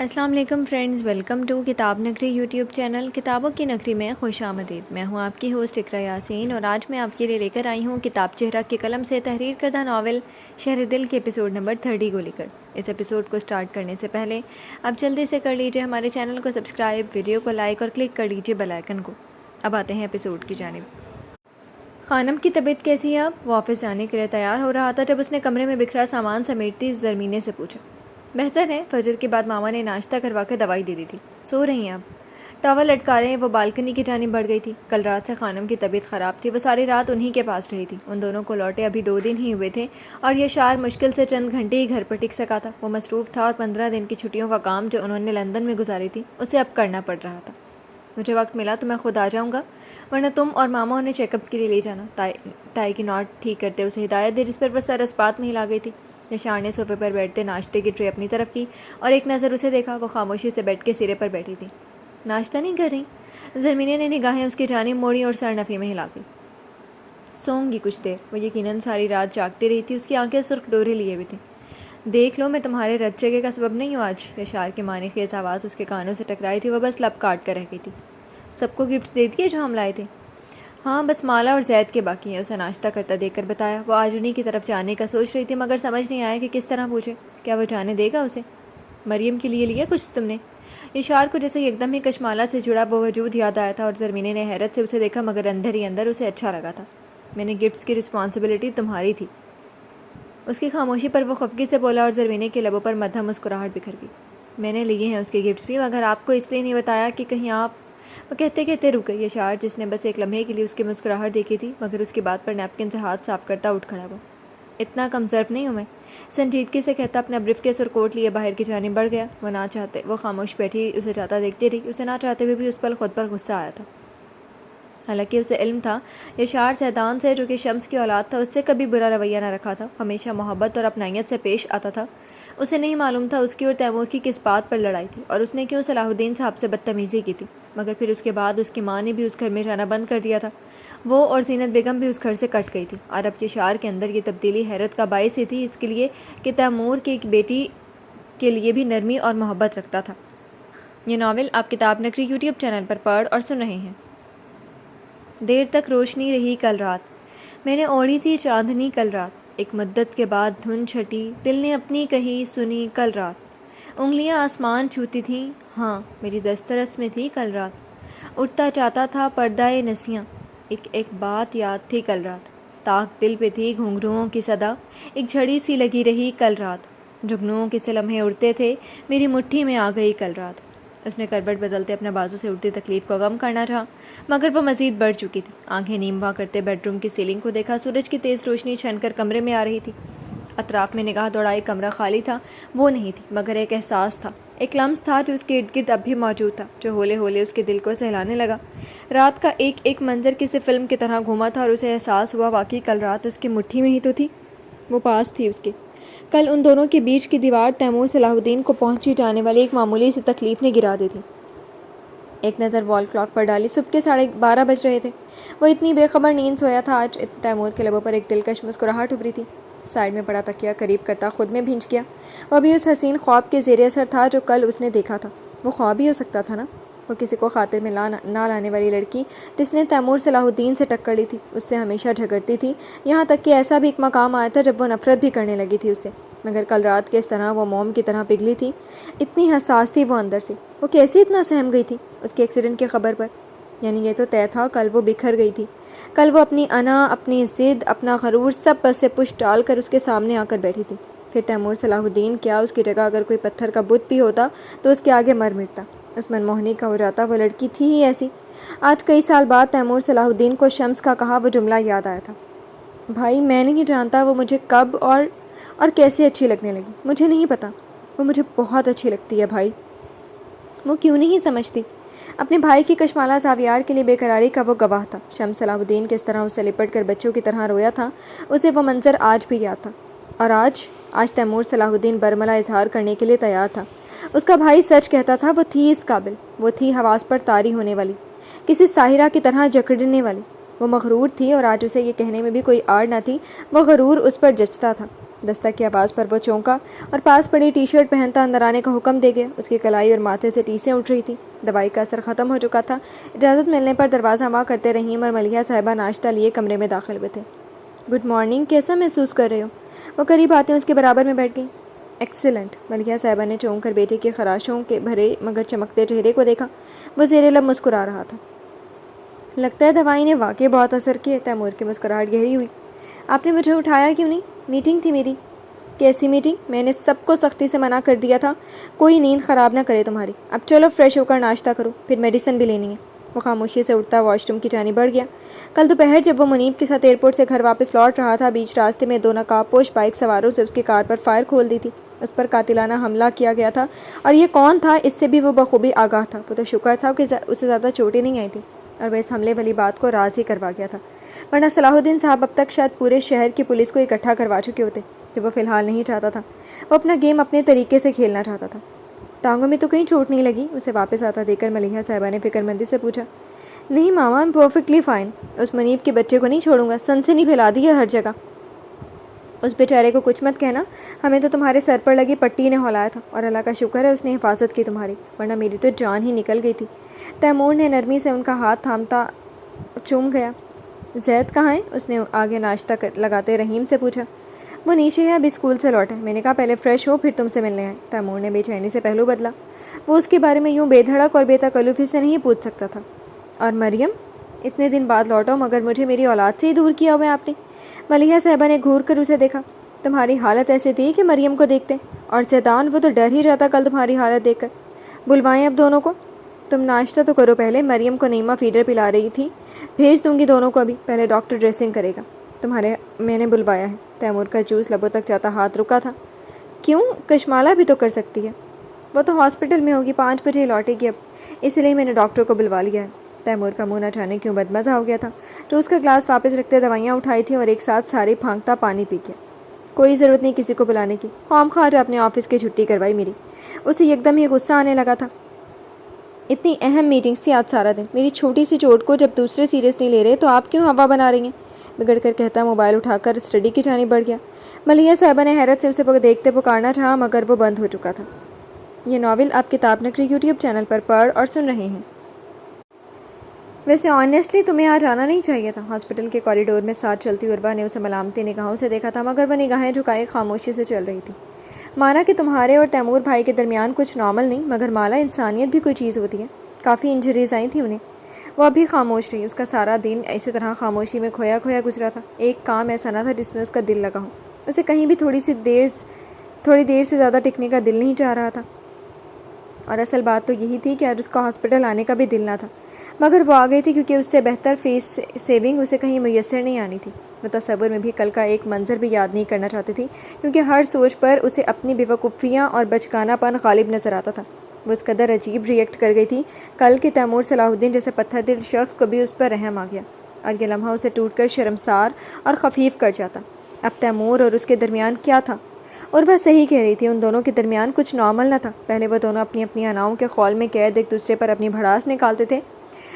السلام علیکم friends, welcome to کتاب نگری یوٹیوب چینل کتابوں کی نگری میں خوش آمدید۔ میں ہوں آپ کی ہوسٹ اقرا یاسین اور آج میں آپ کے لیے لے کر آئی ہوں کتاب چہرہ کے قلم سے تحریر کردہ ناول شہر دل کے ایپیسوڈ نمبر 30 کو لے کر۔ اس ایپیسوڈ کو سٹارٹ کرنے سے پہلے آپ جلدی سے کر لیجئے ہمارے چینل کو سبسکرائب، ویڈیو کو لائک اور کلک کر لیجئے بیل آئیکن کو۔ اب آتے ہیں ایپیسوڈ کی جانب۔ خانم کی طبیعت کیسی ہے اب؟ وہ آفس جانے کے لیے تیار ہو رہا تھا جب اس نے کمرے میں بکھرا سامان سمیٹتی زرمینے سے پوچھا۔ بہتر ہے، فجر کے بعد ماما نے ناشتہ کروا کے دوائی دے دی تھی، سو رہی ہیں اب؟ ٹاول لٹکائے وہ بالکنی کی جانب بڑھ گئی تھی۔ کل رات سے خانم کی طبیعت خراب تھی، وہ ساری رات انہی کے پاس رہی تھی۔ ان دونوں کو لوٹے ابھی 2 دن ہی ہوئے تھے اور یہ شار مشکل سے چند گھنٹے ہی گھر پر ٹک سکا تھا۔ وہ مصروف تھا اور 15 دن کی چھٹیوں کا کام جو انہوں نے لندن میں گزاری تھی اسے اب کرنا پڑ رہا تھا۔ مجھے وقت ملا تو میں خود آ جاؤں گا، ورنہ تم اور ماما انہیں چیک اپ کے لیے لے جانا۔ ٹائی کی ناٹ ٹھیک کرتے اسے ہدایت دی، جس پر وہ سر اسپات میں ہلا گئی تھی۔ یشار نے صوفے پر بیٹھتے ناشتے کی ٹرے اپنی طرف کی اور ایک نظر اسے دیکھا۔ وہ خاموشی سے بیٹھ کے سرے پر بیٹھی تھی۔ ناشتہ نہیں کر رہی؟ زرمینے نے نگاہیں اس کی جانب موڑی اور سر نفی میں ہلا گئی۔ سوؤں گی کچھ دیر۔ وہ یقیناً ساری رات جاگتی رہی تھی، اس کی آنکھیں سرخ ڈورے لیے ہوئی تھیں۔ دیکھ لو، میں تمہارے رت جگے کا سبب نہیں ہوں آج۔ یشار کی معنی خیز آواز اس کے کانوں سے ٹکرائی تھی، وہ بس لب کاٹ کر رہ گئی تھی۔ سب کو گفٹ دے دیے جو ہم لائے تھے؟ ہاں، بس مالا اور زید کے باقی ہیں، اسے ناشتہ کرتا دیکھ کر بتایا۔ وہ آج انہی کی طرف جانے کا سوچ رہی تھی مگر سمجھ نہیں آیا کہ کس طرح پوچھے۔ کیا وہ جانے دے گا اسے؟ مریم کے لیے لیا کچھ تم نے؟ اشار کو جیسے ایک دم ہی کشمالہ سے جڑا وہ وجود یاد آیا تھا اور زرمینے نے حیرت سے اسے دیکھا مگر اندر ہی اندر اسے اچھا لگا تھا۔ میں نے گفٹس کی رسپانسبلٹی تمہاری تھی۔ اس کی خاموشی پر وہ خفگی سے بولا اور زرمینے کے لبوں پر مدھم مسکراہٹ بکھر گئی۔ میں نے لیے ہیں اس کے گفٹس بھی، مگر آپ کو اس لیے نہیں بتایا کہ کہیں آپ… وہ کہتے کہتے رک گئی۔ یشار جس نے بس ایک لمحے کے لیے اس کی مسکراہٹ دیکھی تھی مگر اس کی بات پر نیپکن سے ہاتھ صاف کرتا اٹھ کھڑا ہوا۔ اتنا کم ظرف نہیں ہوں میں، سنجیدگی سے کہتا اپنا بریف کیس اور کوٹ لیے باہر کی جانب بڑھ گیا۔ وہ خاموش بیٹھی اسے جاتا دیکھتی رہی۔ اسے نہ چاہتے ہوئے بھی اس پر خود پر غصہ آیا تھا۔ حالانکہ اسے علم تھا یشار زیدان سے، جو کہ شمس کی اولاد تھا، اس سے کبھی برا رویہ نہ رکھا تھا، ہمیشہ محبت اور اپنائیت سے پیش آتا تھا۔ اسے نہیں معلوم تھا اس کی اور تیمور کی کس بات پر لڑائی تھی اور اس نے کیوں صلاح الدین صاحب سے بدتمیزی کی تھی، مگر پھر اس کے بعد اس کی ماں نے بھی اس گھر میں جانا بند کر دیا تھا۔ وہ اور زینت بیگم بھی اس گھر سے کٹ گئی تھی اور اب یشار کے اندر یہ تبدیلی حیرت کا باعث ہی تھی، اس کے لیے کہ تیمور کی ایک بیٹی کے لیے بھی نرمی اور محبت رکھتا تھا۔ یہ ناول آپ کتاب نگری یوٹیوب چینل پر پڑھ اور سن رہے ہیں۔ دیر تک روشنی رہی کل رات، میں نے اوڑھی تھی چاندنی کل رات، ایک مدت کے بعد دھن چھٹی، دل نے اپنی کہی سنی کل رات، انگلیاں آسمان چھوتی تھیں، ہاں میری دسترس میں تھی کل رات، اٹھتا چاہتا تھا پردہ نسیاں، ایک ایک بات یاد تھی کل رات، طاق دل پہ تھی گھنگروؤں کی صدا، ایک جھڑی سی لگی رہی کل رات، جھگنوؤں کے سے لمحے اڑتے تھے، میری مٹھی میں آ گئی کل رات۔ اس نے کربٹ بدلتے اپنے بازو سے اٹھتی تکلیف کو غم کرنا چاہا مگر وہ مزید بڑھ چکی تھی۔ آنکھیں نیموا کرتے بیڈ روم کی سیلنگ کو دیکھا، سورج کی تیز روشنی چھن کر کمرے میں آ رہی تھی۔ اطراف میں نگاہ دوڑائی، کمرہ خالی تھا، وہ نہیں تھی مگر ایک احساس تھا، ایک لمس تھا جو اس کے ارد گرد اب بھی موجود تھا، جو ہولے ہولے اس کے دل کو سہلانے لگا۔ رات کا ایک ایک منظر کسی فلم کی طرح گھوما تھا اور اسے احساس ہوا واقعی کل رات اس کی مٹھی میں ہی تو تھی، وہ پاس تھی اس کے۔ کل ان دونوں کے بیچ کی دیوار تیمور صلاح الدین کو پہنچی جانے والی ایک معمولی سی تکلیف نے گرا دی تھی۔ ایک نظر وال کلاک پر ڈالی، صبح کے 12:30 بج رہے تھے۔ وہ اتنی بے خبر نیند سویا تھا آج۔ تیمور کے لبوں پر ایک دلکش مسکراہٹ ابھری تھی۔ سائڈ میں پڑا تکیہ قریب کرتا خود میں بھینچ گیا۔ وہ ابھی اس حسین خواب کے زیر اثر تھا جو کل اس نے دیکھا تھا۔ وہ خواب ہی ہو سکتا تھا نا؟ وہ کسی کو خاطر میں نہ لانے والی لڑکی جس نے تیمور صلاح الدین سے ٹکر لی تھی، اس سے ہمیشہ جھگڑتی تھی، یہاں تک کہ ایسا بھی ایک مقام آیا تھا جب وہ نفرت بھی کرنے لگی تھی اس سے، مگر کل رات کس طرح وہ موم کی طرح پگھلی تھی، اتنی حساس تھی وہ اندر سے۔ وہ کیسے اتنا سہم گئی تھی اس کے ایکسیڈنٹ کی خبر پر؟ یعنی یہ تو طے تھا کل وہ بکھر گئی تھی، کل وہ اپنی انا، اپنی ضد، اپنا غرور سب پس سے پش ڈال کر اس کے سامنے آ کر بیٹھی تھی۔ پھر تیمور صلاح الدین کیا، اس کی جگہ اگر کوئی پتھر کا بت بھی ہوتا تو اس کے آگے مر مٹتا، اس منموہنی کا ہو جاتا۔ وہ لڑکی تھی ہی ایسی۔ آج کئی سال بعد تیمور صلاح الدین کو شمس کا کہا وہ جملہ یاد آیا تھا، بھائی میں نہیں جانتا وہ مجھے کب اور کیسے اچھی لگنے لگی، مجھے نہیں پتا، وہ مجھے بہت اچھی لگتی ہے بھائی۔ وہ کیوں نہیں سمجھتی؟ اپنے بھائی کی کشمالہ زاویار کے لیے بے قراری کا وہ گواہ تھا۔ شمس صلاح الدین کس طرح اسے لپٹ کر بچوں کی طرح رویا تھا، اسے وہ منظر آج بھی یاد تھا۔ اور آج تیمور صلاح الدین برملا اظہار کرنے کے لیے تیار تھا۔ اس کا بھائی سچ کہتا تھا، وہ تھی اس قابل، وہ تھی حواس پر طاری ہونے والی، کسی ساحرہ کی طرح جکڑنے والی۔ وہ مغرور تھی اور آج اسے یہ کہنے میں بھی کوئی آڑ نہ تھی، وہ غرور اس پر جچتا تھا۔ دستک کی آواز پر وہ چونکا اور پاس پڑی ٹی شرٹ پہنتا اندر آنے کا حکم دے گیا۔ اس کی کلائی اور ماتھے سے ٹیسیں اٹھ رہی تھیں۔ دوائی کا اثر ختم ہو چکا تھا۔ اجازت ملنے پر دروازہ ماں کرتے رحیم اور ملیحہ صاحبہ ناشتہ لیے کمرے میں داخل ہوئے تھے۔ گڈ مارننگ، کیسا محسوس کر رہے ہو؟ وہ قریب آتے اس کے برابر میں بیٹھ گئی۔ ایکسیلنٹ۔ ملیحہ صاحبہ نے چونک کر بیٹے کے خراشوں کے بھرے مگر چمکتے چہرے کو دیکھا۔ وہ زیر لب مسکرا رہا تھا۔ لگتا ہے دوائی نے واقعی بہت اثر کیا۔ تیمور کی مسکراہٹ گہری ہوئی۔ آپ نے مجھے اٹھایا کیوں نہیں؟ میٹنگ تھی میری۔ کیسی میٹنگ؟ میں نے سب کو سختی سے منع کر دیا تھا کوئی نیند خراب نہ کرے تمہاری۔ اب چلو فریش ہو کر ناشتہ کرو، پھر میڈیسن بھی لینی ہے۔ وہ خاموشی سے اٹھتا واش روم کی جانب بڑھ گیا۔ کل دوپہر جب وہ منیب کے ساتھ ایئرپورٹ سے گھر واپس لوٹ رہا تھا، بیچ راستے میں 2 نقاب پوش بائک سواروں سے اس کی کار پر فائر کھول دی تھی۔ اس پر قاتلانہ حملہ کیا گیا تھا، اور یہ کون تھا اس سے بھی وہ بخوبی آگاہ تھا۔ وہ تو شکر تھا کہ اسے زیادہ چوٹیں نہیں آئی تھیں، اور وہ اس حملے والی بات کو راز ہی کروا گیا تھا، ورنہ صلاح الدین صاحب اب تک شاید پورے شہر کی پولیس کو اکٹھا کروا چکے ہوتے۔ جو وہ فی الحال نہیں چاہتا تھا، وہ اپنا گیم اپنے طریقے سے کھیلنا چاہتا تھا۔ ٹانگوں میں تو کہیں چوٹ نہیں لگی؟ اسے واپس آتا دیکھ کر ملیحہ صاحبہ نے فکر مندی سے پوچھا۔ نہیں ماما، ایم پرفیکٹلی فائن۔ اس منیب کے بچے کو نہیں چھوڑوں گا، سنسنی پھیلا دی ہے ہر جگہ۔ اس بیچارے کو کچھ مت کہنا، ہمیں تو تمہارے سر پر لگی پٹی نے ہلایا تھا، اور اللہ کا شکر ہے اس نے حفاظت کی تمہاری، ورنہ میری تو جان ہی نکل گئی تھی۔ تیمور نے نرمی سے ان کا ہاتھ تھامتا چوم گیا۔ زید کہاں ہے؟ اس نے آگے ناشتہ لگاتے رحیم سے پوچھا۔ وہ نیچے ہے، ابھی اسکول سے لوٹے۔ میں نے کہا پہلے فریش ہو پھر تم سے ملنے آئے۔ تیمور نے بے چینی سے پہلو بدلا۔ وہ اس کے بارے میں یوں بے دھڑک اور بے تکلفی سے نہیں پوچھ سکتا تھا۔ اور مریم؟ اتنے دن بعد لوٹا مگر مجھے میری اولاد سے ہی دور کیا ہوا ہے آپ نے۔ ملیحہ صاحبہ نے گھور کر اسے دیکھا۔ تمہاری حالت ایسی تھی کہ مریم کو دیکھتے، اور زیدان وہ تو ڈر ہی جاتا کل تمہاری حالت دیکھ کر۔ بلوائیں اب دونوں کو؟ تم ناشتہ تو کرو پہلے، مریم کو نیما فیڈر پلا رہی تھی، بھیج دوں گی دونوں کو ابھی، پہلے ڈاکٹر ڈریسنگ کرے گا۔ تمہارے میں نے بلوایا ہے۔ تیمور کا جوس لبوں تک جاتا ہاتھ رکا تھا۔ کیوں؟ کشمالہ بھی تو کر سکتی ہے۔ وہ تو ہاسپٹل میں ہوگی، 5 بجے لوٹے گی اب، اس لیے میں نے ڈاکٹر کو بلوا لیا ہے۔ تیمور کا منہ نہ جانے کیوں بدمزہ ہو گیا تھا۔ جوس کا گلاس واپس رکھتے دوائیاں اٹھائی تھیں اور ایک ساتھ ساری پھانکتا پانی پی گیا۔ کوئی ضرورت نہیں کسی کو بلانے کی، خواہ مخواہ آج اپنے آفس کی چھٹی کروائی میری۔ اسے یکدم ہی غصہ آنے لگا تھا۔ اتنی اہم میٹنگز تھی آج سارا دن، میری چھوٹی سی چوٹ کو جب دوسرے سیریس نہیں لے رہے تو آپ کیوں ہوا بنا رہی ہیں؟ بگڑ کر کہتا موبائل اٹھا کر اسٹڈی کی جانب بڑھ گیا۔ ملیحہ صاحبہ نے حیرت سے اسے دیکھتے پکارنا چاہا مگر وہ بند ہو چکا تھا۔ یہ ناول آپ کتاب نگری یوٹیوب چینل پر پڑھ اور سن رہے ہیں۔ ویسے آنیسٹلی تمہیں آج آنا نہیں چاہیے تھا۔ ہاسپٹل کے کوریڈور میں ساتھ چلتی عربا نے اسے ملامتی نگاہوں سے دیکھا تھا مگر وہ نگاہیں جھکائے خاموشی سے چل رہی تھی۔ مانا کہ تمہارے اور تیمور بھائی کے درمیان کچھ نارمل نہیں، مگر مالا انسانیت بھی کوئی چیز ہوتی ہے۔ کافی انجریز آئی تھیں انہیں۔ وہ ابھی خاموش رہی۔ اس کا سارا دن اسی طرح خاموشی میں کھویا کھویا گزرا تھا۔ ایک کام ایسا نہ تھا جس میں اس کا دل لگا ہو۔ اسے کہیں بھی تھوڑی دیر سے زیادہ ٹکنے کا دل نہیں چاہ رہا تھا، اور اصل بات تو یہی تھی کہ آج اس کا ہاسپٹل آنے کا بھی دل نہ تھا، مگر وہ آ گئی تھی کیونکہ اس سے بہتر فیس سیونگ اسے کہیں میسر نہیں آنی تھی۔ وہ تصور میں بھی کل کا ایک منظر بھی یاد نہیں کرنا چاہتی تھی کیونکہ ہر سوچ پر اسے اپنی بیوقوفیاں اور بچگانہ پن غالب نظر آتا تھا۔ وہ اس قدر عجیب ریئیکٹ کر گئی تھی کل کہ تیمور صلاح الدین جیسے پتھر دل شخص کو بھی اس پر رحم آ گیا، اور یہ لمحہ اسے ٹوٹ کر شرمسار اور خفیف کر جاتا۔ اب تیمور اور اس کے درمیان کیا تھا؟ اور وہ صحیح کہہ رہی تھی، ان دونوں کے درمیان کچھ نارمل نہ تھا۔ پہلے وہ دونوں اپنی اپنی اناؤں کے خول میں قید ایک دوسرے پر اپنی بھڑاس نکالتے تھے،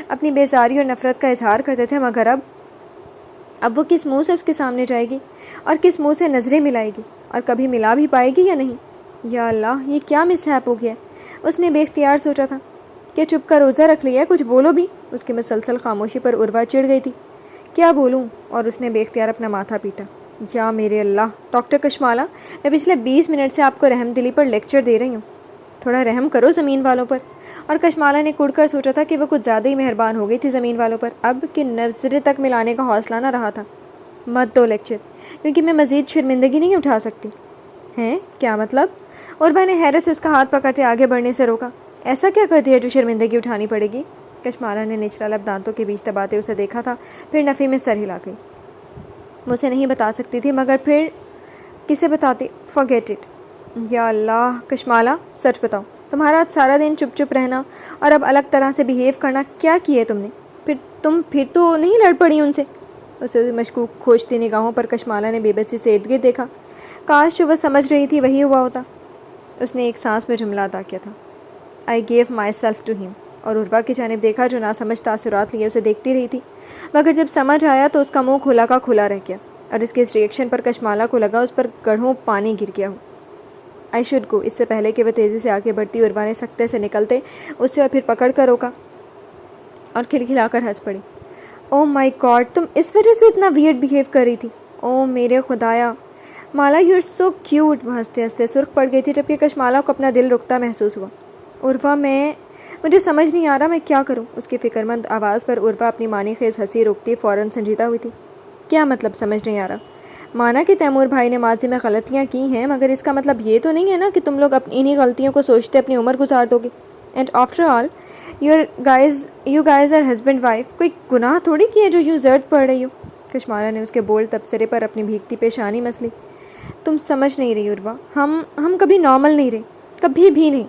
اپنی بیزاری اور نفرت کا اظہار کرتے تھے، مگر اب وہ کس منہ سے اس کے سامنے جائے گی اور کس منہ سے نظریں ملائے گی، اور کبھی ملا بھی پائے گی یا نہیں؟ یا اللہ، یہ کیا مس ہیپ ہو گیا؟ اس نے بے اختیار سوچا تھا کہ چپ کا روزہ رکھ لیا، کچھ بولو بھی۔ اس کی مسلسل خاموشی پر عروا چڑھ گئی تھی۔ کیا بولوں؟ اور اس نے بے اختیار اپنا ماتھا پیٹا۔ یا میرے اللہ، ڈاکٹر کشمالہ، میں پچھلے 20 منٹ سے آپ کو رحم دلی پر لیکچر دے رہی ہوں، تھوڑا رحم کرو زمین والوں پر۔ اور کشمالہ نے کڑ کر سوچا تھا کہ وہ کچھ زیادہ ہی مہربان ہو گئی تھی زمین والوں پر اب کہ نظریں تک ملانے کا حوصلہ نہ رہا تھا۔ مت دو لیکچر، کیونکہ میں مزید شرمندگی نہیں اٹھا سکتی۔ ہیں؟ کیا مطلب؟ عربا نے حیرت سے اس کا ہاتھ پکڑتے آگے بڑھنے سے روکا۔ ایسا کیا کر دیا جو شرمندگی اٹھانی پڑے گی؟ کشمالہ نے نچلا لب دانتوں کے بیچ دباتے اسے دیکھا تھا، پھر نفی میں سر ہلا گئی۔ مجھے نہیں بتا سکتی تھی، مگر پھر کسے بتاتی؟ forget it۔ یا اللہ کشمالہ، سچ بتاؤ، تمہارا سارا دن چپ چپ رہنا اور اب الگ طرح سے بیہیو کرنا کیا کیے تم نے؟ پھر تو نہیں لڑ پڑی ان سے؟ اسے مشکوک کھوجتی نگاہوں پر کشمالہ نے بے بسی سے ارد گرد دیکھا۔ کاش جو وہ سمجھ رہی تھی وہی ہوا ہوتا۔ اس نے ایک سانس میں جملہ ادا کیا تھا، I gave myself to him، اور عربا کی جانب دیکھا جو ناسمجھ تاثرات لیے اسے دیکھتی رہی تھی، مگر جب سمجھ آیا تو اس کا منہ کھلا کا کھلا رہ گیا۔ اور اس کے اس ریئیکشن پر کشمالہ کو لگا اس پر گڑھوں پانی گر گیا ہو. I should go. اس سے پہلے کہ وہ تیزی سے آگے بڑھتی عروا نے سکتے سے نکلتے اس سے اور پھر پکڑ کر روکا اور کھلکھلا کر ہنس پڑی. او مائی گاڈ, تم اس وجہ سے اتنا ویئرڈ بیہیو کر رہی تھی. او میرے خدایا مالا, یو آر سو کیوٹ. وہ ہنستے ہنستے سرخ پڑ گئی تھی جبکہ کشمالہ کو اپنا دل رکتا محسوس ہوا. عروا مجھے سمجھ نہیں آ رہا میں کیا کروں. اس کی فکر مند آواز پر عروا اپنی معنی خیز ہنسی روکتی فوراً سنجیدہ ہوئی تھی. کیا مطلب سمجھ نہیں آ رہا؟ مانا کہ تیمور بھائی نے ماضی میں غلطیاں کی ہیں, مگر اس کا مطلب یہ تو نہیں ہے نا کہ تم لوگ انہی غلطیوں کو سوچتے اپنی عمر گزار دو گے. And after all you guys are husband wife. کوئی گناہ تھوڑی کیا جو یوں زرد پڑ رہی ہو. کشمالہ نے اس کے بولڈ تبصرے پر اپنی بھیگتی پیشانی مسلی. تم سمجھ نہیں رہی عروا, ہم کبھی نارمل نہیں رہے, کبھی بھی نہیں.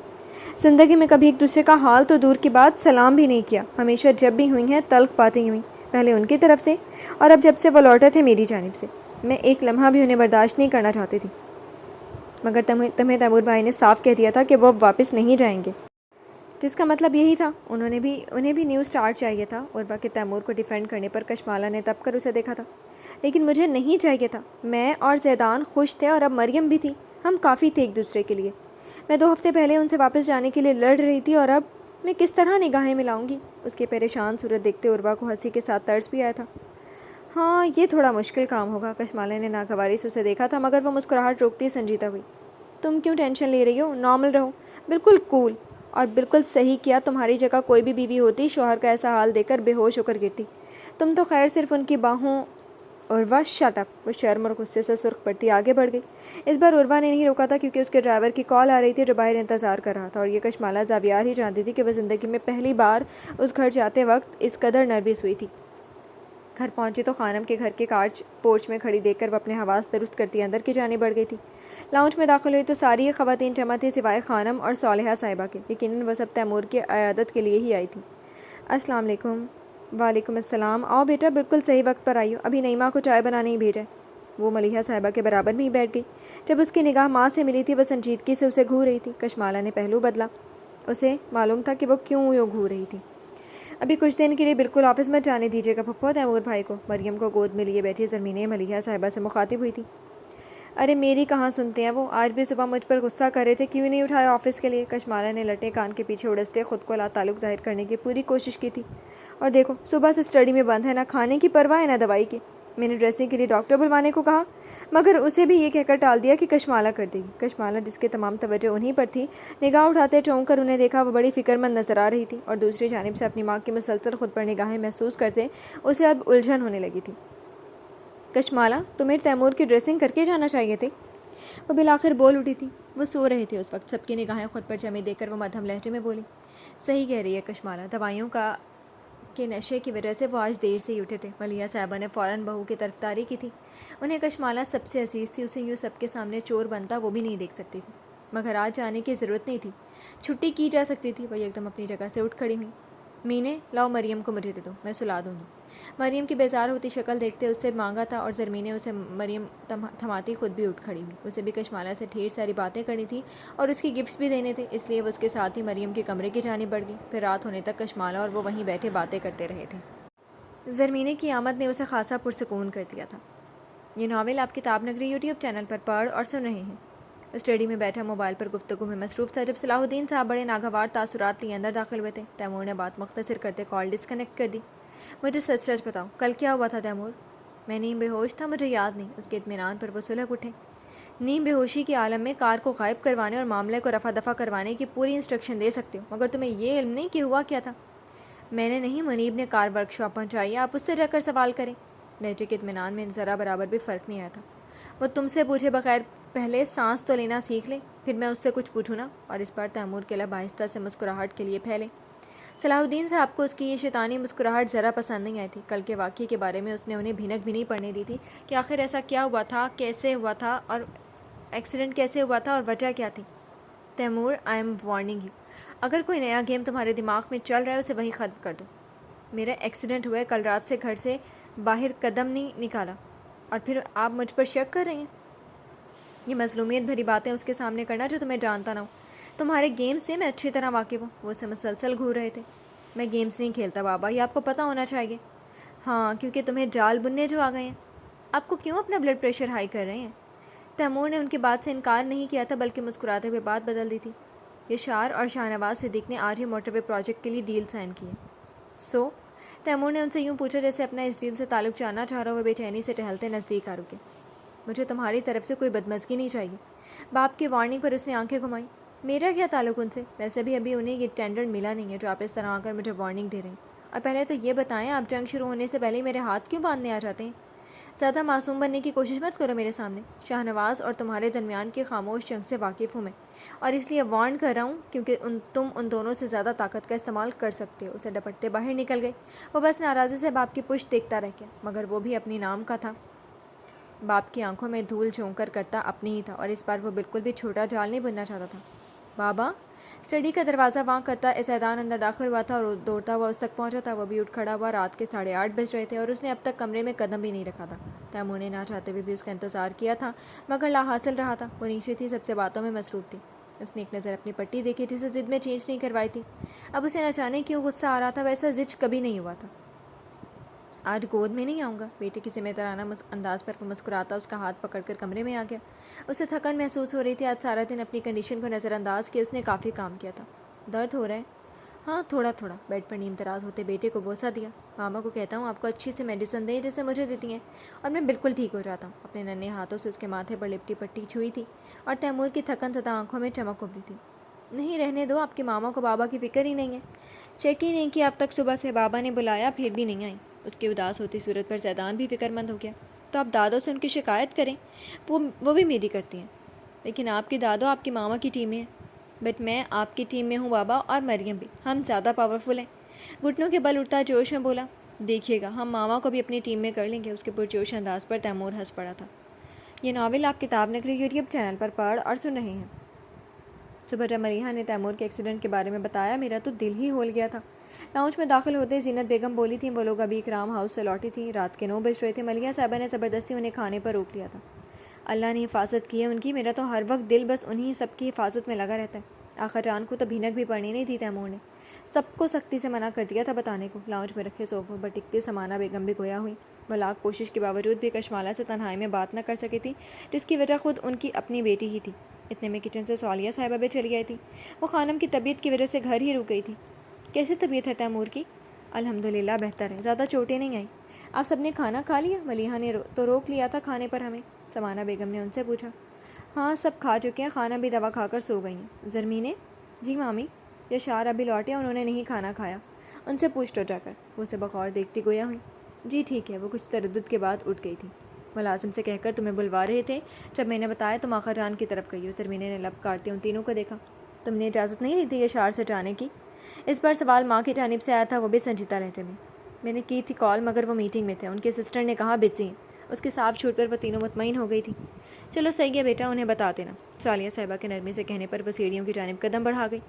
زندگی میں کبھی ایک دوسرے کا حال تو دور کی بات سلام بھی نہیں کیا. ہمیشہ جب بھی ہوئی ہیں تلخ باتیں ہوئیں, پہلے ان کی طرف سے اور اب جب سے وہ لوٹے تھے میری جانب سے. میں ایک لمحہ بھی انہیں برداشت نہیں کرنا چاہتی تھی, مگر تمہیں تیمور بھائی نے صاف کہہ دیا تھا کہ وہ اب واپس نہیں جائیں گے, جس کا مطلب یہی تھا انہیں بھی نیو سٹارٹ چاہیے تھا. عروا کے تیمور کو ڈیفینڈ کرنے پر کشمالہ نے تب کر اسے دیکھا تھا. لیکن مجھے نہیں چاہیے تھا. میں اور زیدان خوش تھے اور اب مریم بھی تھی. ہم کافی تھے ایک دوسرے کے لیے. میں 2 ہفتے پہلے ان سے واپس جانے کے لیے لڑ رہی تھی اور اب میں کس طرح نگاہیں ملاؤں گی. اس کے پریشان صورت دیکھتے عروا کو ہنسی کے ساتھ طرز بھی آیا تھا. ہاں یہ تھوڑا مشکل کام ہوگا. کشمالہ نے ناگواری سے اسے دیکھا تھا, مگر وہ مسکراہٹ روکتی سنجیدہ ہوئی. تم کیوں ٹینشن لے رہی ہو؟ نارمل رہو, بالکل کول. اور بالکل صحیح کیا. تمہاری جگہ کوئی بھی بیوی ہوتی شوہر کا ایسا حال دیکھ کر بے ہوش ہو کر گرتی. تم تو خیر صرف ان کی باہوں. عروا شٹ اپ. وہ شرم اور غصے سے سرخ پڑتی آگے بڑھ گئی. اس بار عروا نے نہیں روکا تھا کیونکہ اس کے ڈرائیور کی کال آ رہی تھی جو باہر انتظار کر رہا تھا, اور یہ کشمالہ زاویار ہی جانتی تھی کہ وہ زندگی میں پہلی بار اس گھر جاتے وقت اس قدر نروس ہوئی تھی. گھر پہنچی تو خانم کے گھر کے پورچ میں کھڑی دیکھ کر وہ اپنے حواس درست کرتی اندر کی جانب بڑھ گئی تھی. لاؤنج میں داخل ہوئی تو ساری خواتین جمع تھیں سوائے خانم اور صالحہ صاحبہ کے. یقیناً وہ سب تیمور کی عیادت کے لیے ہی آئی تھیں. السلام علیکم. وعلیکم السلام. آؤ بیٹا, بالکل صحیح وقت پر آئی ہو. ابھی نعیمہ کو چائے بنانے ہی بھیجا. وہ ملیحہ صاحبہ کے برابر میں ہی بیٹھ گئی. جب اس کی نگاہ ماں سے ملی تھی وہ سنجیدگی سے اسے گھور رہی تھی. کشمالہ نے پہلو بدلا. اسے معلوم تھا کہ وہ کیوں یوں گھور رہی تھی. ابھی کچھ دن کے لیے بالکل آفس مت جانے دیجیے گا پھپھو. تیمور بھائی کو مریم کو گود میں لیے بیٹھی زرمینہ ملیحہ صاحبہ سے مخاطب ہوئی تھی. ارے میری کہاں سنتے ہیں وہ, آج بھی صبح مجھ پر غصہ کر رہے تھے کیوں نہیں اٹھایا آفس کے لیے. کشمالہ نے لٹے کان کے پیچھے اڑستے خود کو لا تعلق ظاہر کرنے کی پوری کوشش کی تھی. اور دیکھو صبح سے اسٹڈی میں بند ہے, نہ کھانے کی پرواہ ہے نہ دوائی کی. میں نے ڈریسنگ کے لیے ڈاکٹر بلوانے کو کہا, مگر اسے بھی یہ کہہ کر ٹال دیا کہ کشمالہ کر دے گی. کشمالہ جس کی تمام توجہ انہیں پر تھی, نگاہ اٹھاتے چونک کر انہیں دیکھا. وہ بڑی فکر مند نظر آ رہی تھی اور دوسری جانب سے اپنی ماں کی مسلسل خود پر نگاہیں محسوس کرتے اسے اب الجھن ہونے لگی تھی. کشمالہ تمہیں تیمور کی ڈریسنگ کر کے جانا چاہیے تھی. وہ بالآخر بول اٹھی تھی. وہ سو رہے تھے اس وقت. سب کی نگاہیں خود پر جمی دیکھ کر وہ مدھم لہجے میں بولی, صحیح کہہ رہی ہے کشمالہ, دوائیوں کے نشے کی وجہ سے وہ آج دیر سے ہی اٹھے تھے. ملیحہ صاحبہ نے فوراً بہو کی طرفداری کی تھی. انہیں کشمالہ سب سے عزیز تھی. اسے یوں سب کے سامنے چور بنتا وہ بھی نہیں دیکھ سکتی تھی, مگر آج جانے کی ضرورت نہیں تھی. چھٹی کی جا سکتی تھی. وہ ایک دم اپنی جگہ سے اٹھ کھڑی ہوئی. مینے لاؤ مریم کو مجھے دے دو, میں سلا دوں گی. مریم کی بیزار ہوتی شکل دیکھتے اس سے مانگا تھا اور زرمینہ اسے مریم تھماتی خود بھی اٹھ کھڑی ہوئی. اسے بھی کشمالہ سے ڈھیر ساری باتیں کرنی تھی اور اس کی گفٹس بھی دینے تھے, اس لیے وہ اس کے ساتھ ہی مریم کے کمرے کی جانب بڑھ گئی. پھر رات ہونے تک کشمالہ اور وہ وہیں بیٹھے باتیں کرتے رہے تھے. زرمینہ کی آمد نے اسے خاصا پرسکون کر دیا تھا. یہ ناول آپ کتاب نگری یوٹیوب چینل پر پڑھ اور سن رہے ہیں. اسٹڈی میں بیٹھا موبائل پر گفتگو میں مصروف تھا جب صلاح الدین صاحب بڑے ناگوار تاثرات لیے اندر داخل ہوئے تھے. تیمور نے بات مختصر کرتے کال ڈسکنیکٹ کر دی. مجھے سچ سچ بتاؤ کل کیا ہوا تھا تیمور؟ میں نیم بے ہوش تھا, مجھے یاد نہیں. اس کے اطمینان پر وہ سلگ اٹھے. نیم بے ہوشی کے عالم میں کار کو غائب کروانے اور معاملے کو رفع دفع کروانے کی پوری انسٹرکشن دے سکتے ہو, مگر تمہیں یہ علم نہیں کہ ہوا کیا تھا. میں نے نہیں, منیب نے کار ورک شاپ پہنچائی, آپ اس سے جا کر سوال کریں. لہجے کے اطمینان میں ذرا برابر بھی فرق نہیں آیا تھا. وہ تم سے پوچھے بغیر پہلے سانس تو لینا سیکھ لے, پھر میں اس سے کچھ پوچھوں نا. اور اس بار تیمور کے لب آہستہ سے مسکراہٹ کے لیے پھیلے. صلاح الدین صاحب کو اس کی یہ شیطانی مسکراہٹ ذرا پسند نہیں آئی تھی. کل کے واقعے کے بارے میں اس نے انہیں بھنک بھی نہیں پڑنے دی تھی کہ آخر ایسا کیا ہوا تھا, کیسے ہوا تھا, اور ایکسیڈنٹ کیسے ہوا تھا اور وجہ کیا تھی. Taimur I am warning you, اگر کوئی نیا گیم تمہارے دماغ میں چل رہا ہے اسے وہیں ختم کر دو. میرا ایکسیڈنٹ ہوا ہے, کل رات سے گھر سے باہر قدم نہیں نکالا, اور پھر آپ مجھ پر شک کر رہے ہیں. یہ مظلومیت بھری باتیں اس کے سامنے کرنا جو تمہیں جانتا نہ ہو. تمہارے گیمز سے میں اچھی طرح واقف ہوں. وہ اسے مسلسل گھور رہے تھے. میں گیمز نہیں کھیلتا بابا, یہ آپ کو پتہ ہونا چاہیے. ہاں کیونکہ تمہیں جال بننے جو آ گئے ہیں. آپ کو کیوں اپنا بلڈ پریشر ہائی کر رہے ہیں؟ تیمور نے ان کی بات سے انکار نہیں کیا تھا بلکہ مسکراتے ہوئے بات بدل دی تھی۔ یشار اور شاہ نواز صدیق نے آج ہی موٹر وے پروجیکٹ کے لیے ڈیل سائن کی ہے۔ تیمور نے ان سے یوں پوچھا جیسے اپنا اس ڈیل سے تعلق جاننا چاہ رہا ہوا بے چینی سے ٹہلتے نزدیک آ رکے۔ مجھے تمہاری طرف سے کوئی بدمزگی نہیں چاہیے۔ باپ کی وارننگ پر اس نے آنکھیں گھمائیں۔ میرا کیا تعلق ان سے؟ ویسے بھی ابھی انہیں یہ ٹینڈر ملا نہیں ہے جو آپ اس طرح آ کر مجھے وارننگ دے رہے ہیں۔ اور پہلے تو یہ بتائیں آپ جنگ شروع ہونے سے پہلے ہی میرے ہاتھ کیوں باندھنے آ جاتے ہیں؟ زیادہ معصوم بننے کی کوشش مت کرو میرے سامنے۔ شاہ نواز اور تمہارے درمیان کی خاموش جنگ سے واقف ہوں میں، اور اس لیے وارن کر رہا ہوں کیونکہ تم ان دونوں سے زیادہ طاقت کا استعمال کر سکتے ہو۔ اسے ڈپٹتے باہر نکل گئی۔ وہ بس ناراضی سے باپ کی پشت دیکھتا رہ گیا، مگر وہ بھی اپنی نام کا تھا۔ باپ کی آنکھوں میں دھول جھونک کر کرتا اپنی ہی تھا، اور اس بار وہ بالکل بھی چھوٹا جال نہیں بننا چاہتا تھا۔ بابا! اسٹڈی کا دروازہ وہاں کرتا زیدان اندر داخل ہوا تھا اور دوڑتا ہوا اس تک پہنچا تھا۔ وہ بھی اٹھ کھڑا ہوا۔ رات کے 8:30 بج رہے تھے اور اس نے اب تک کمرے میں قدم بھی نہیں رکھا تھا۔ تیمور نے نہ چاہتے ہوئے بھی اس کا انتظار کیا تھا، مگر لا حاصل رہا تھا۔ وہ نیچے تھی، سب سے باتوں میں مصروف تھی۔ اس نے ایک نظر اپنی پٹی دیکھی جسے ضد میں چینج نہیں کروائی تھی۔ اب اسے نہ جانے کیوں غصہ آ رہا تھا، ویسا زج کبھی نہیں ہوا تھا۔ آج گود میں نہیں آؤں گا، بیٹے کی ذمہ دارانہ انداز پر وہ مسکراتا اس کا ہاتھ پکڑ کر کمرے میں آ گیا۔ اسے تھکن محسوس ہو رہی تھی۔ آج سارا دن اپنی کنڈیشن کو نظر انداز کیا اس نے کافی کام کیا تھا۔ درد ہو رہا ہے؟ ہاں تھوڑا تھوڑا۔ بیڈ پر نیم دراز ہوتے بیٹے کو بوسہ دیا۔ ماما کو کہتا ہوں آپ کو اچھی سی میڈیسن دیں جیسے مجھے دیتی ہیں، اور میں بالکل ٹھیک ہو جاتا ہوں۔ اپنے ننھے ہاتھوں سے اس کے ماتھے پر لپٹی پٹی چھوئی تھی، اور تیمور کی تھکن زدہ آنکھوں میں چمک ابھری تھی۔ نہیں رہنے دو، آپ کی ماما کو بابا کی فکر ہی نہیں ہے۔ چیک ہی نہیں کیا اب تک، صبح سے بابا نے بلایا پھر بھی نہیں آئی۔ اس کی اداس ہوتی صورت پر زیدان بھی فکر مند ہو گیا۔ تو آپ دادوں سے ان کی شکایت کریں، وہ بھی میری کرتی ہیں۔ لیکن آپ کی دادو آپ کی ماما کی ٹیم میں ہیں۔ بٹ میں آپ کی ٹیم میں ہوں بابا، اور مریم بھی، ہم زیادہ پاورفل ہیں۔ گھٹنوں کے بل اٹھتا جوش میں بولا، دیکھیے گا ہم ماما کو بھی اپنی ٹیم میں کر لیں گے۔ اس کے پرجوش انداز پر تیمور ہنس پڑا تھا۔ یہ ناول آپ کتاب نگری یوٹیوب چینل پر پڑھ اور سن رہے ہیں۔ صبح جب ملیحہ نے تیمور کے ایکسیڈنٹ کے بارے میں بتایا، میرا تو دل ہی ہول گیا تھا۔ لاؤنج میں داخل ہوتے زینت بیگم بولی تھیں، وہ لوگ ابھی اکرام ہاؤس سے لوٹی تھیں۔ رات کے 9 بج رہے تھے۔ ملیحہ صاحبہ نے زبردستی انہیں کھانے پر روک لیا تھا۔ اللہ نے حفاظت کی ہے ان کی، میرا تو ہر وقت دل بس انہی سب کی حفاظت میں لگا رہتا ہے۔ آخر جان کو تو بھینک بھی پڑنی نہیں تھی۔ تیمور نے سب کو سختی سے منع کر دیا تھا بتانے کو۔ لاؤنج میں رکھے صوفوں پر ٹکتی سمانہ بیگم بھی گویا ہوئی۔ وہ لاکھ کوشش کے باوجود بھی کشمالہ سے تنہائی میں بات نہ کر سکی تھی، جس کی وجہ خود ان کی اپنی بیٹی ہی تھی۔ اتنے میں کچن سے صالحہ صاحبہ بھی چلی آئی تھی۔ وہ خانم کی طبیعت کی وجہ سے گھر ہی رک گئی تھی۔ کیسی طبیعت ہے تیمور کی؟ الحمدللہ بہتر ہے، زیادہ چوٹیں نہیں آئیں۔ آپ سب نے کھانا کھا لیا؟ ملیحہ نے تو روک لیا تھا کھانے پر ہمیں، سمانہ بیگم نے ان سے پوچھا۔ ہاں سب کھا چکے ہیں، خانہ بھی دوا کھا کر سو گئی ہیں۔ زرمینے؟ جی مامی۔ یشار ابھی لوٹے، انہوں نے نہیں کھانا کھایا، ان سے پوچھ لو جا کر۔ وہ اسے بغور دیکھتی گویا ہوئی۔ جی ٹھیک ہے۔ وہ کچھ تردد کے بعد اٹھ گئی تھی۔ ملازم سے کہہ کر تمہیں بلوا رہے تھے، جب میں نے بتایا تم آخر جان کی طرف گئی ہو۔ زرمینے نے لب کاٹتے ان تینوں کو دیکھا۔ تم نے اجازت نہیں دی تھی یشار سے جانے کی؟ اس بار سوال ماں کی جانب سے آیا تھا، وہ بھی سنجیدہ لہجے میں۔ میں نے کی تھی کال، مگر وہ میٹنگ میں تھے، ان کے اسسٹنٹ نے کہا بزی ہیں۔ اس کے صاف چھوٹ پر وہ تینوں مطمئن ہو گئی تھی۔ چلو صحیح ہے بیٹا، انہیں بتا دینا۔ صالحہ صاحبہ کے نرمی سے کہنے پر وہ سیڑھیوں کی جانب قدم بڑھا گئی،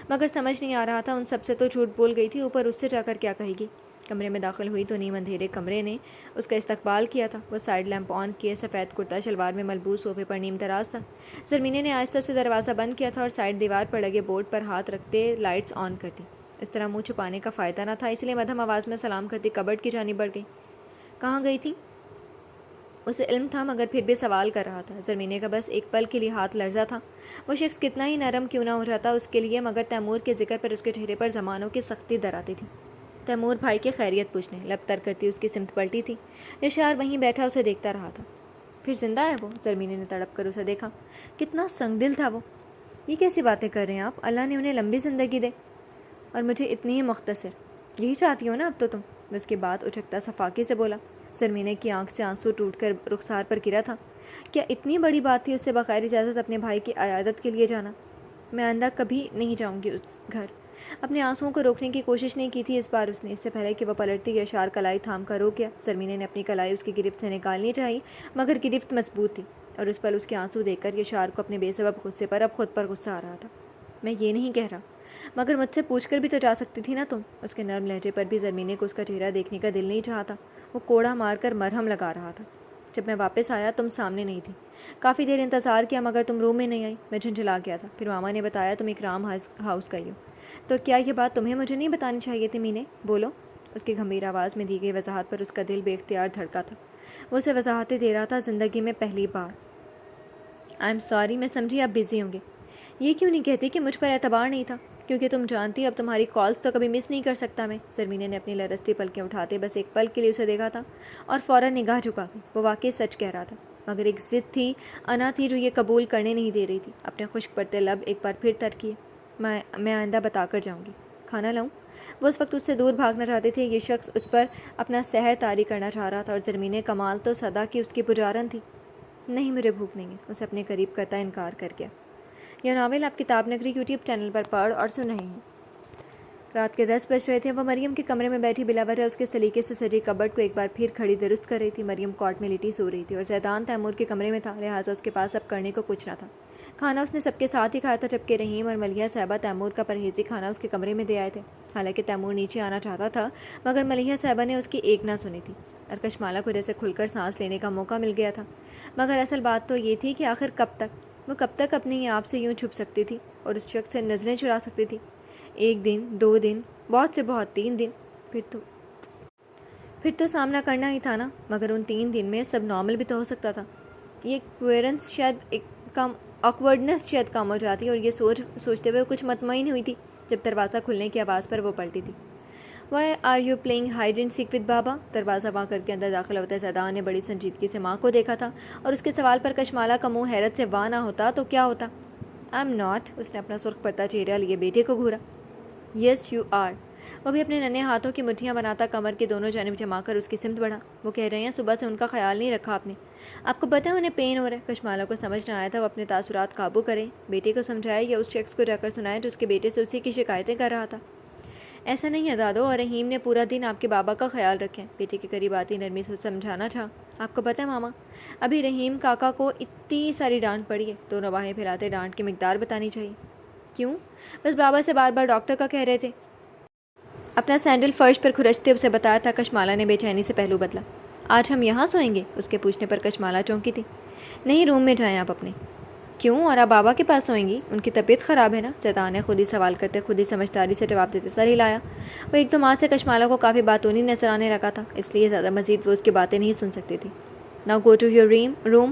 مگر سمجھ نہیں آ رہا تھا ان سب سے تو جھوٹ بول گئی تھی، اوپر اس سے جا کر کیا کہے گی۔ کمرے میں داخل ہوئی تو نیم اندھیرے کمرے نے اس کا استقبال کیا تھا۔ وہ سائڈ لیمپ آن کیے سفید کرتا شلوار میں ملبوس صوفے پر نیم دراز تھا۔ زرمینے نے آہستہ سے دروازہ بند کیا تھا اور سائڈ دیوار پر لگے بورڈ پر ہاتھ رکھتے لائٹس آن کر دی۔ اس طرح منہ چھپانے کا فائدہ نہ تھا، اس لیے مدھم آواز میں سلام کرتی کبرڈ کی جانب بڑھ گئی۔ کہاں گئی تھی؟ اسے علم تھا مگر پھر بھی سوال کر رہا تھا۔ زرمینے کا بس ایک پل کے لیے ہاتھ لرزا تھا۔ وہ شخص کتنا ہی نرم کیوں نہ ہو جاتا اس کے لیے، مگر تیمور کے ذکر پر اس کے چہرے پر زمانوں کی سختی در آتی تھی۔ تیمور بھائی کی خیریت پوچھنے لب تر کرتی اس کی سمت پلٹی تھی۔ یشار وہیں بیٹھا اسے دیکھتا رہا تھا۔ پھر زندہ ہے وہ؟ زرمینے نے تڑپ کر اسے دیکھا۔ کتنا سنگ دل تھا وہ۔ یہ کیسی باتیں کر رہے ہیں آپ؟ اللہ نے انہیں لمبی زندگی دے، اور مجھے اتنی ہی مختصر۔ یہی چاہتی ہو نا اب تو تم؟ اس کی بات اچکتا صفاقی سے بولا۔ زرمینے کی آنکھ سے آنسو ٹوٹ کر رخسار پر گرا تھا۔ کیا اتنی بڑی بات تھی اس سے بغیر اجازت اپنے بھائی کی عیادت کے لیے جانا؟ میں آئندہ کبھی نہیں جاؤں گی اس گھر۔ اپنے آنسوؤں کو روکنے کی کوشش نہیں کی تھی اس بار اس نے۔ اس سے پہلے کہ وہ پلٹتی یشار کلائی تھام کر روک گیا۔ زرمینے نے اپنی کلائی اس کی گرفت سے نکالنی چاہی، مگر گرفت مضبوط تھی، اور اس پل اس کے آنسو دیکھ کر یشار کو اپنے بے سبب غصے پر اب خود پر غصہ آ رہا تھا۔ میں یہ نہیں کہہ رہا، مگر مجھ سے پوچھ کر بھی تو جا سکتی تھی نا تم۔ اس کے نرم لہجے پر بھی زرمینے کو اس کا چہرہ دیکھنے کا دل نہیں چاہتا۔ وہ کوڑا مار کر مرہم لگا رہا تھا۔ جب میں واپس آیا تم سامنے نہیں تھی۔ کافی دیر انتظار کیا مگر تم روم میں نہیں آئی۔ میں جھنجھلا گیا تھا۔ پھر ماما نے بتایا تم اکرام ہاؤس گئی ہو۔ تو کیا یہ بات تمہیں مجھے نہیں بتانی چاہیے تھی مینے؟ بولو۔ اس کی گھمبیر آواز میں دی گئی وضاحت پر اس کا دل بے اختیار دھڑکا تھا۔ وہ اسے وضاحتیں دے رہا تھا زندگی میں پہلی بار۔ آئی ایم سوری، میں سمجھی آپ بزی ہوں گے۔ یہ کیوں نہیں کہتی کہ مجھ پر اعتبار نہیں تھا؟ کیونکہ تم جانتی اب تمہاری کالز تو کبھی مس نہیں کر سکتا میں۔ زرمینے نے اپنی لرزتی پلکیں اٹھاتے بس ایک پل کے لیے اسے دیکھا تھا اور فوراً نگاہ جھکا گئی۔ وہ واقعی سچ کہہ رہا تھا، مگر ایک ضد تھی، انا تھی جو یہ قبول کرنے نہیں دے رہی تھی۔ اپنے خشک پڑتے لب ایک بار پھر تر کیے۔ میں آئندہ بتا کر جاؤں گی۔ کھانا لاؤں؟ وہ اس وقت اس سے دور بھاگنا چاہتی تھی۔ یہ شخص اس پر اپنا سحر طاری کرنا چاہ رہا تھا اور زرمینے کمال تو صدا کی اس کی پجارن تھی۔ نہیں، مجھے بھوک نہیں ہے، اسے اپنے قریب کرتا انکار کر گیا۔ یہ ناول آپ کتاب نگری یوٹیوب چینل پر پڑھ اور سن رہے ہیں۔ رات کے 10 بج رہے تھے۔ وہ مریم کے کمرے میں بیٹھی بلا وجہ اس کے سلیقے سے سجی کبرڈ کو ایک بار پھر کھڑی درست کر رہی تھی۔ مریم کاٹ میں لیٹی سو رہی تھی اور زیدان تیمور کے کمرے میں تھا، لہٰذا اس کے پاس اب کرنے کو کچھ نہ تھا۔ کھانا اس نے سب کے ساتھ ہی کھایا تھا، جبکہ رحیم اور ملیحہ صاحبہ تیمور کا پرہیزی کھانا اس کے کمرے میں دے آئے تھے۔ حالانکہ تیمور نیچے آنا چاہتا تھا مگر ملیحہ صاحبہ نے اس کی ایک نہ سنی تھی اور کشمالہ کو جیسے کھل کر سانس لینے کا موقع مل گیا تھا۔ مگر اصل بات تو یہ تھی کہ آخر کب تک اپنے آپ سے یوں چھپ سکتی تھی اور اس شخص سے نظریں چرا سکتی تھی؟ ایک دن، 2 دن، بہت سے بہت 3 دن، پھر تو سامنا کرنا ہی تھا نا۔ مگر ان 3 دن میں سب نارمل بھی تو ہو سکتا تھا۔ یہ آکورڈنس شاید کم ہو جاتی، اور یہ سوچتے ہوئے کچھ مطمئن ہوئی تھی جب دروازہ کھلنے کی آواز پر وہ پلٹی تھی۔ Why are you playing hide and seek with baba? دروازہ وہاں کر کے اندر داخل ہوتا زیدان نے بڑی سنجیدگی سے ماں کو دیکھا تھا اور اس کے سوال پر کشمالہ کا منہ حیرت سے واہ نہ ہوتا تو کیا ہوتا۔ I am not. اس نے اپنا سرخ پڑتا چہرہ لیے بیٹے کو گھورا۔ Yes you are. وہ بھی اپنے ننھے ہاتھوں کی مٹھیاں بناتا کمر کی دونوں جانب جما کر اس کی سمت بڑھا۔ وہ کہہ رہے ہیں صبح سے ان کا خیال نہیں رکھا آپ نے، آپ کو پتہ ہے انہیں پین ہو رہا ہے۔ کشمالہ کو سمجھ نہ آیا تھا وہ اپنے تاثرات قابو کرے، بیٹے کو سمجھائے یا اس شخص کو جا کر سنائے جو اس کے بیٹے سے اسی کی شکایتیں کر رہا تھا۔ ایسا نہیں ہے دادو، اور رحیم نے پورا دن آپ کے بابا کا خیال رکھیں۔ بیٹے کے قریب آتی نرمی سے سمجھانا چاہا۔ آپ کو پتہ ہے ماما، ابھی رحیم کاکا کو اتنی ساری ڈانٹ پڑی ہے۔ دونوں باہیں پھیلاتے ڈانٹ کی مقدار بتانی چاہیے۔ کیوں؟ بس بابا سے بار بار ڈاکٹر کا کہہ رہے تھے۔ اپنا سینڈل فرش پر کھرچتے اسے بتایا تھا۔ کشمالہ نے بے چینی سے پہلو بدلا۔ آج ہم یہاں سوئیں گے؟ اس کے پوچھنے پر کشمالہ چونکی تھی۔ نہیں، روم میں جائیں آپ اپنے۔ کیوں؟ اور آپ بابا کے پاس سوئیں گی؟ ان کی طبیعت خراب ہے نا؟ زیدان نے خود ہی سوال کرتے خود ہی سمجھداری سے جواب دیتے سر ہلایا۔ وہ ایک دو ماہ سے کشمالہ کو کافی باتونی نظر آنے لگا تھا، اس لیے زیادہ مزید وہ اس کی باتیں نہیں سن سکتی تھی۔ Now go to your room.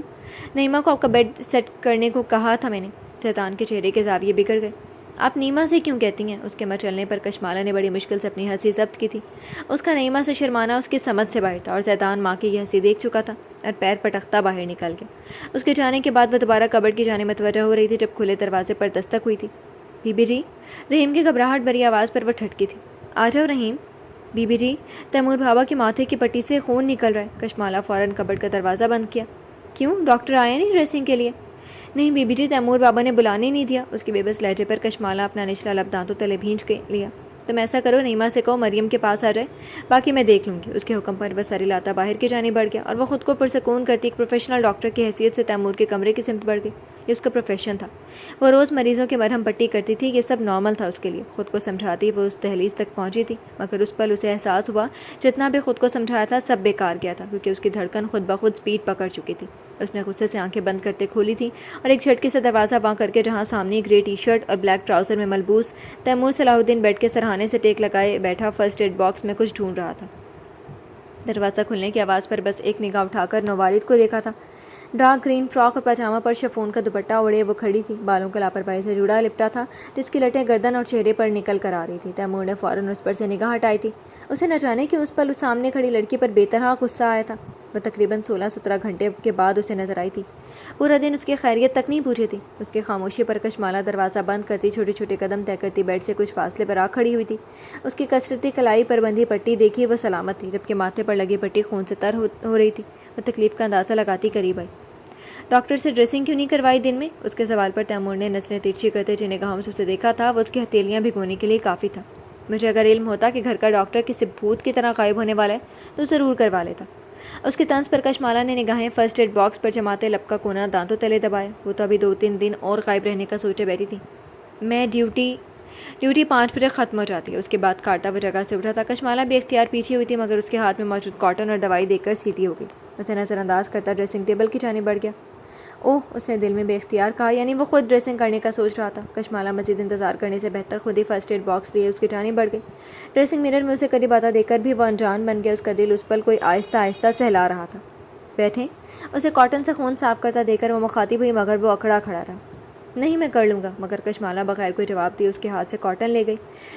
نیما کو آپ کا بیڈ سیٹ کرنے کو کہا تھا میں نے۔ زیدان کے چہرے کے زاویے بگڑ گئے۔ آپ نیما سے کیوں کہتی ہیں؟ اس کے مچلنے پر کشمالہ نے بڑی مشکل سے اپنی ہنسی ضبط کی تھی۔ اس کا نیما سے شرمانا اس کی سمجھ سے باہر تھا اور زیدان ماں کی یہ ہنسی دیکھ چکا تھا اور پیر پٹکتا باہر نکل گیا۔ اس کے جانے کے بعد وہ دوبارہ کبرڈ کی جانب متوجہ ہو رہی تھی جب کھلے دروازے پر دستک ہوئی تھی۔ بی بی جی؟ رحیم کی گھبراہٹ بھری آواز پر وہ ٹھٹکی تھی۔ آ جاؤ رحیم۔ بی بی جی؟ تیمور بابا کے ماتھے کی پٹی سے خون نکل رہا ہے۔ کشمالہ فوراً کبرڈ کا دروازہ بند کیا۔ کیوں؟ ڈاکٹر آئے نہیں ڈریسنگ کے لیے؟ نہیں بی بی جی، تیمور بابا نے بلانے نہیں دیا۔ اس کے بے بس لہجے پر کشمالہ اپنا نچلا لب دانتوں تلے بھینچ کے لیا۔ تم ایسا کرو، نیما سے کہو مریم کے پاس آ جائے، باقی میں دیکھ لوں گی۔ اس کے حکم پر وہ سر ہلاتا باہر کی جانب بڑھ گیا اور وہ خود کو پرسکون کرتی ایک پروفیشنل ڈاکٹر کی حیثیت سے تیمور کے کمرے کی سمت بڑھ گئی۔ یہ اس کا پروفیشن تھا۔ وہ روز مریضوں کی مرہم پٹی کرتی تھی، یہ سب نارمل تھا اس کے لیے۔ خود کو سمجھاتی وہ اس دہلیز تک پہنچی تھی، مگر اس پل اسے احساس ہوا جتنا بھی خود کو سمجھایا تھا سب بیکار گیا تھا، کیونکہ اس کی دھڑکن خود بخود سپیڈ پکڑ چکی تھی۔ اس نے غصے سے آنکھیں بند کرتے کھولی تھی اور ایک جھٹکے سے دروازہ باں کر کے جہاں سامنے گرے ٹی شرٹ اور بلیک ٹراؤزر میں ملبوس تیمور صلاح الدین بیڈ کے سرہانے سے ٹیک لگائے بیٹھا فرسٹ ایڈ باکس میں کچھ ڈھونڈ رہا تھا۔ دروازہ کھلنے کی آواز پر بس ایک نگاہ اٹھا کر نوارد کو دیکھا تھا۔ ڈارک گرین فراک اور پاجامہ پر شفون کا دوپٹہ اوڑھے وہ کھڑی تھی، بالوں کو لاپرواہی سے جڑا لپٹا تھا جس کی لٹیں گردن اور چہرے پر نکل کر آ رہی تھی۔ تیمور نے فوراً اس پر سے نگاہ ہٹائی تھی۔ اسے نہ جانے کہ اس پل اس سامنے کھڑی لڑکی پر بے طرح غصہ آیا تھا۔ وہ تقریباً 16-17 گھنٹے کے بعد اسے نظر آئی تھی۔ پورا دن اس کی خیریت تک نہیں پوچھی تھی۔ اس کی خاموشی پر کشمالہ دروازہ بند کرتی چھوٹے چھوٹے قدم طے کرتی بیڈ سے کچھ فاصلے پر آ کھڑی ہوئی تھی۔ اس کی کثرتی کلائی پر بندھی پٹی دیکھی وہ سلامت تھی، جبکہ ماتھے پر لگی پٹی خون سے تر ہو رہی تھی۔ وہ تکلیف کا اندازہ لگاتی قریب آئی۔ ڈاکٹر سے ڈریسنگ کیوں نہیں کروائی دن میں؟ اس کے سوال پر تیمور نے نظریں ترچھی کرتے جن نگاہوں سے اسے دیکھا تھا وہ اس کی ہتھیلیاں بھگونے کے لیے کافی تھا۔ مجھے اگر علم ہوتا کہ گھر کا ڈاکٹر کسی بھوت کی طرح غائب ہونے والا ہے تو ضرور کروا لیتا۔ اس کے طنز پر کشمالہ نے نگاہیں فرسٹ ایڈ باکس پر جماتے لب کا کونا دانتوں تلے دبایا۔ وہ تو ابھی 2-3 دن اور غائب رہنے کا سوچے بیٹھی تھی۔ میں ڈیوٹی 5 بجے ختم ہو جاتی ہے۔ اس کے بعد کاٹا وہ جگہ سے اٹھا تھا۔ کشمالہ بے اختیار پیچھے ہوئی تھی مگر اس کے ہاتھ میں موجود کاٹن اور دوائی دیکھ کر سیدھی ہو گئی۔ اسے نظر انداز کرتا ڈریسنگ ٹیبل کی جانب بڑھ گیا۔ اوہ، اس نے دل میں بے اختیار کہا، یعنی وہ خود ڈریسنگ کرنے کا سوچ رہا تھا۔ کشمالہ مزید انتظار کرنے سے بہتر خود ہی فرسٹ ایڈ باکس لیے اس کی جانب بڑھ گئی۔ ڈریسنگ مرر میں اسے قریب آتا دیکھ کر بھی وہ انجان بن گیا۔ اس کا دل اس پل کوئی آہستہ آہستہ سہلا رہا تھا۔ بیٹھیں۔ اسے کاٹن سے خون صاف کرتا دیکھ کر وہ مخاطب ہوئی مگر وہ اکڑا کھڑا رہا۔ نہیں میں کر لوں گا، مگر کشمالہ بغیر کوئی جواب دیے اس کے ہاتھ سے کاٹن لے گئی۔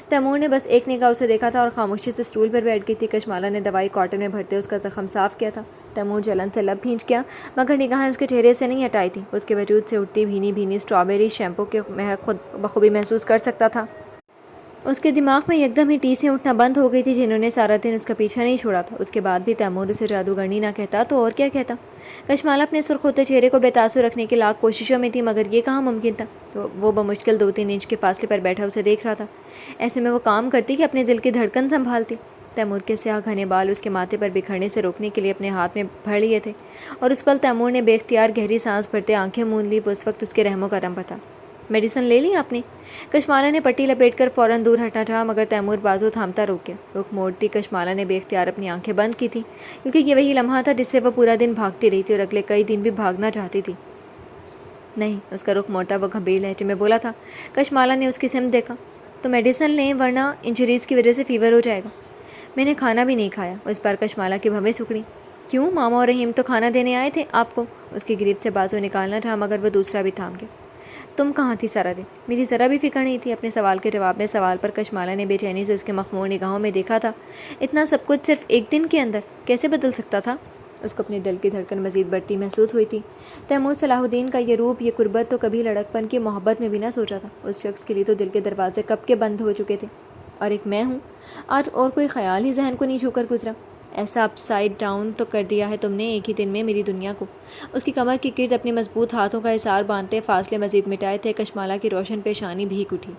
تیمور نے بس ایک نگاہ اسے دیکھا تھا اور خاموشی سے اسٹول پر بیٹھ گئی تھی۔ کشمالہ نے دوائی کاٹن میں بھرتے اس کا زخم صاف کیا تھا۔ تیمور جلن سے لب بھینچ گیا مگر نگاہیں اس کے چہرے سے نہیں ہٹائی تھی۔ اس کے وجود سے اٹھتی بھینی بھینی اسٹرابیری شیمپو کے مہک خود بخوبی محسوس کر سکتا تھا۔ اس کے دماغ میں یکدم ہی ٹیسیں اٹھنا بند ہو گئی تھی جنہوں نے سارا دن اس کا پیچھا نہیں چھوڑا تھا۔ اس کے بعد بھی تیمور اسے جادوگرنی نہ کہتا تو اور کیا کہتا۔ کشمالہ اپنے سرخ ہوتے چہرے کو بے تاثر رکھنے کی لاکھ کوششوں میں تھی مگر یہ کہاں ممکن تھا۔ وہ بمشکل 2-3 انچ کے فاصلے پر بیٹھا اسے دیکھ رہا تھا۔ ایسے میں وہ کام کرتی کہ اپنے دل کی دھڑکن سنبھالتی۔ تیمور کے سیاہ گھنے بال اس کے ماتھے پر بکھرنے سے روکنے کے لیے اپنے ہاتھ میں بھر لیے تھے اور اس پل تیمور نے بے اختیار گہری سانس بھرتے آنکھیں موند لی۔ وہ اس وقت اس کے رحم و کرم پر تھا۔ میڈیسن لے لی آپ نے؟ کشمالہ نے پٹی لپیٹ کر فوراً دور ہٹنا چاہا مگر تیمور بازو تھامتا رک گیا۔ رخ موڑتی کشمالہ نے بے اختیار اپنی آنکھیں بند کی تھیں کیونکہ یہ وہی لمحہ تھا جس سے وہ پورا دن بھاگتی رہی تھی اور اگلے کئی دن بھی بھاگنا چاہتی تھی۔ نہیں، اس کا رخ موڑتا وہ گھبیر لہجے میں بولا تھا۔ کشمالہ نے اس کی سمت دیکھا۔ تو میڈیسن لیں ورنہ انجریز کی وجہ سے فیور ہو جائے گا۔ میں نے کھانا بھی نہیں کھایا۔ اس بار کشمالہ کی بھویں سکڑی۔ کیوں؟ ماما اور رحیم تو کھانا دینے آئے تھے آپ کو۔ اس کی گریب سے بازو نکالنا چاہا مگر وہ دوسرا بھی تھام گیا۔ تم کہاں تھی سارا دن؟ میری ذرا بھی فکر نہیں تھی۔ اپنے سوال کے جواب میں سوال پر کشمالہ نے بے چینی سے اس کے مخمور نگاہوں میں دیکھا تھا۔ اتنا سب کچھ صرف ایک دن کے اندر کیسے بدل سکتا تھا؟ اس کو اپنے دل کی دھڑکن مزید بڑھتی محسوس ہوئی تھی۔ تیمور صلاح الدین کا یہ روپ، یہ قربت تو کبھی لڑکپن کی محبت میں بھی نہ سوچا تھا۔ اس شخص کے لیے تو دل کے دروازے کب کے بند ہو چکے تھے۔ اور ایک میں ہوں، آج اور کوئی خیال ہی ذہن کو نہیں چھو کر گزرا۔ ایسا اپ سائڈ ڈاؤن تو کر دیا ہے تم نے ایک ہی دن میں میری دنیا کو۔ اس کی کمر کی گرد اپنے مضبوط ہاتھوں کا حصار باندھتے فاصلے مزید مٹائے تھے۔ کشمالہ کی روشن پیشانی بھیگ اٹھی۔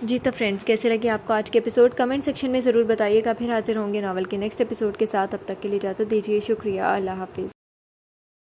جی تو فرینڈز، کیسے لگے آپ کو آج کے ایپیسوڈ؟ کمنٹ سیکشن میں ضرور بتائیے گا۔ پھر حاضر ہوں گے ناول کے نیکسٹ ایپیسوڈ کے ساتھ۔ اب تک کے لیے اجازت دیجیے۔ شکریہ، اللہ حافظ۔